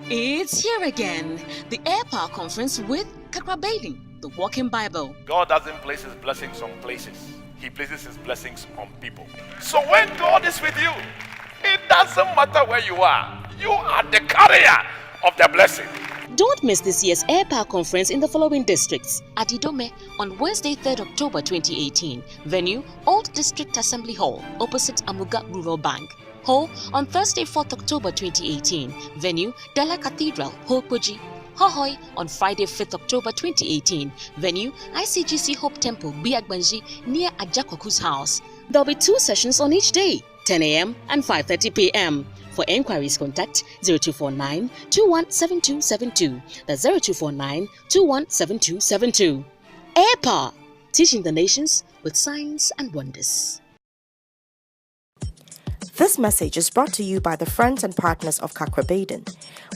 It's here again, the Air Power Conference with Kakra Bailey, the Walking Bible. God doesn't place his blessings on places. He places his blessings on people. So when God is with you, it doesn't matter where you are. You are the carrier of the blessing. Don't miss this year's Air Power Conference in the following districts. Adidome on Wednesday, 3rd October 2018. Venue, Old District Assembly Hall, opposite Amuga Rural Bank. Ho on Thursday, 4th October 2018. Venue, Dela Cathedral, Hopoji. Hohoi on Friday, 5th October 2018. Venue, ICGC Hope Temple, Biagbanji, near Ajakwaku's house. There'll be 2 sessions on each day, 10 a.m. and 5:30 p.m. For enquiries, contact 0249 217272. That's 0249 217272. Air Power, teaching the nations with signs and wonders. This message is brought to you by the friends and partners of Kakra Baden.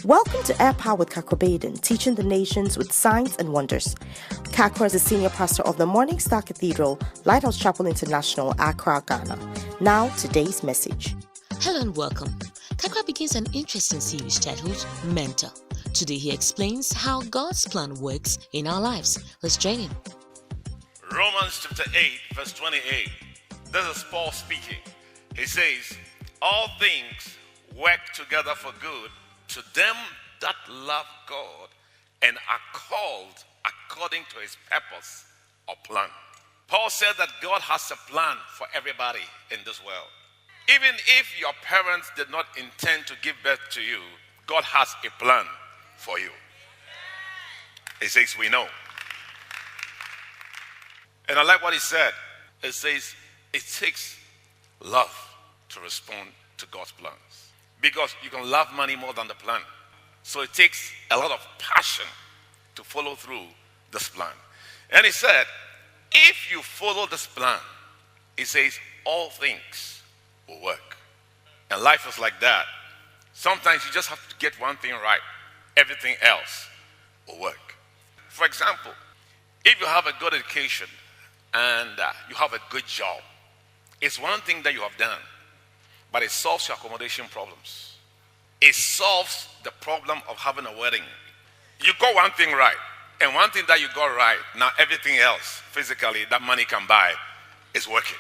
Welcome to Air Power with Kakra Baden, teaching the nations with signs and wonders. Kakra is the senior pastor of the Morning Star Cathedral, Lighthouse Chapel International, Accra, Ghana. Now, today's message. Hello and welcome. Kakra begins an interesting series titled Mentor. Today he explains how God's plan works in our lives. Let's join him. Romans chapter 8, verse 28. This is Paul speaking. He says, all things work together for good to them that love God and are called according to his purpose or plan. Paul said that God has a plan for everybody in this world. Even if your parents did not intend to give birth to you, God has a plan for you. He says, we know. And I like what he said. It says, it takes love to respond to God's plans. Because you can love money more than the plan. So it takes a lot of passion to follow through this plan. And he said, if you follow this plan, he says, all things will work. And life is like that. Sometimes you just have to get one thing right. Everything else will work. For example, if you have a good education and you have a good job, it's one thing that you have done, but it solves your accommodation problems. It solves the problem of having a wedding. You got one thing right, and one thing that you got right, now everything else physically that money can buy is working.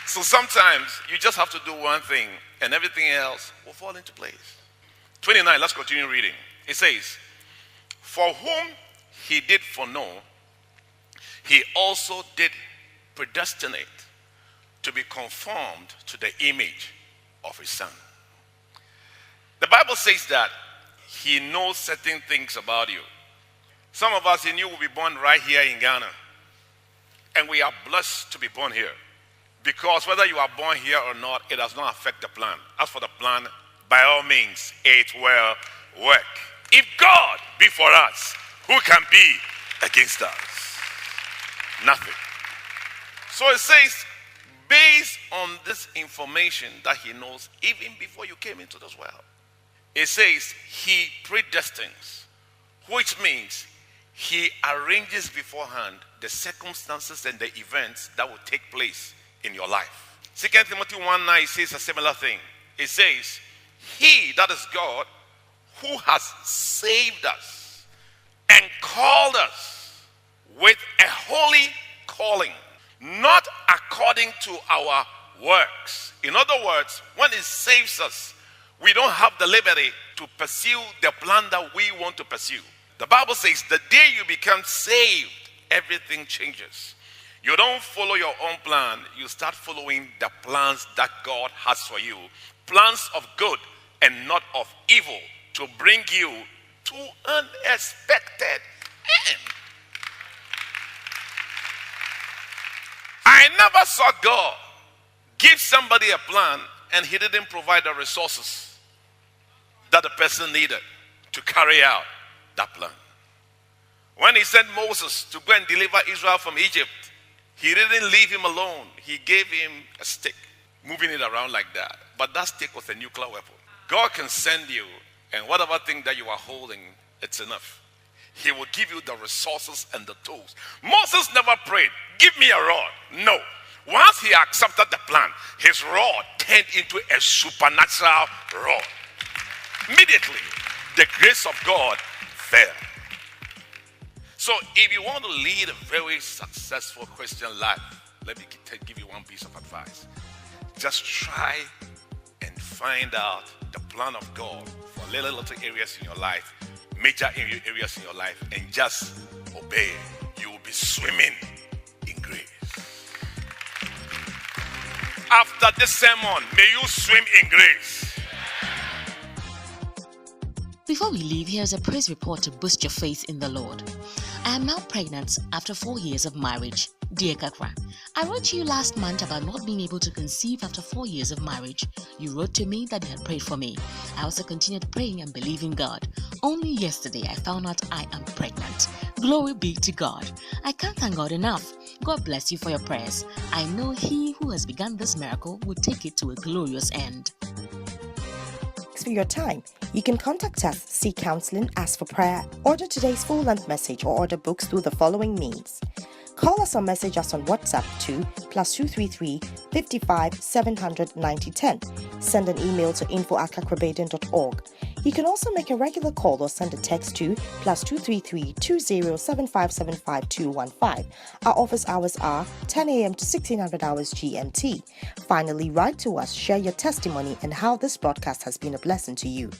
So sometimes you just have to do one thing and everything else will fall into place. 29, let's continue reading. It says, for whom he did foreknow, he also did predestinate to be conformed to the image of his son. The Bible says that he knows certain things about you. Some of us, he knew we'll be born right here in Ghana. And we are blessed to be born here. Because whether you are born here or not, it does not affect the plan. As for the plan, by all means, it will work. If God be for us, who can be against us? Nothing. So it says, based on this information that he knows even before you came into this world, it says he predestines, which means he arranges beforehand the circumstances and the events that will take place in your life. 2 Timothy 1:9 says a similar thing. It says, he, that is God, who has saved us and called us with a holy calling, not according to our works. In other words, when it saves us, we don't have the liberty to pursue the plan that we want to pursue. The Bible says the day you become saved, everything changes. You don't follow your own plan. You start following the plans that God has for you. Plans of good and not of evil, to bring you to an expected end. I never saw God give somebody a plan and he didn't provide the resources that the person needed to carry out that plan. When he sent Moses to go and deliver Israel from Egypt, he didn't leave him alone. He gave him a stick, moving it around like that. But that stick was a nuclear weapon. God can send you, and whatever thing that you are holding, it's enough. He will give you the resources and the tools. Moses never prayed, give me a rod. No. Once he accepted the plan, his rod turned into a supernatural rod. Immediately, the grace of God fell. So if you want to lead a very successful Christian life, let me give you one piece of advice. Just try and find out the plan of God for little areas in your life, major areas in your life, and just obey. You will be swimming in grace. After this sermon, may you swim in grace. Before we leave, here's a praise report to boost your faith in the Lord. I am now pregnant after 4 years of marriage. Dear Kakra, I wrote to you last month about not being able to conceive after 4 years of marriage. You wrote to me that you had prayed for me. I also continued praying and believing God. Only yesterday I found out I am pregnant. Glory be to God. I can't thank God enough. God bless you for your prayers. I know He who has begun this miracle will take it to a glorious end. Thanks for your time. You can contact us, seek counseling, ask for prayer, order today's full-length message, or order books through the following means. Call us or message us on WhatsApp to +233 55 700 9010. Send an email to info@kakwabeden.org. You can also make a regular call or send a text to +233 20 7575 215. Our office hours are 10 a.m. to 1600 hours GMT. Finally, write to us, share your testimony and how this broadcast has been a blessing to you.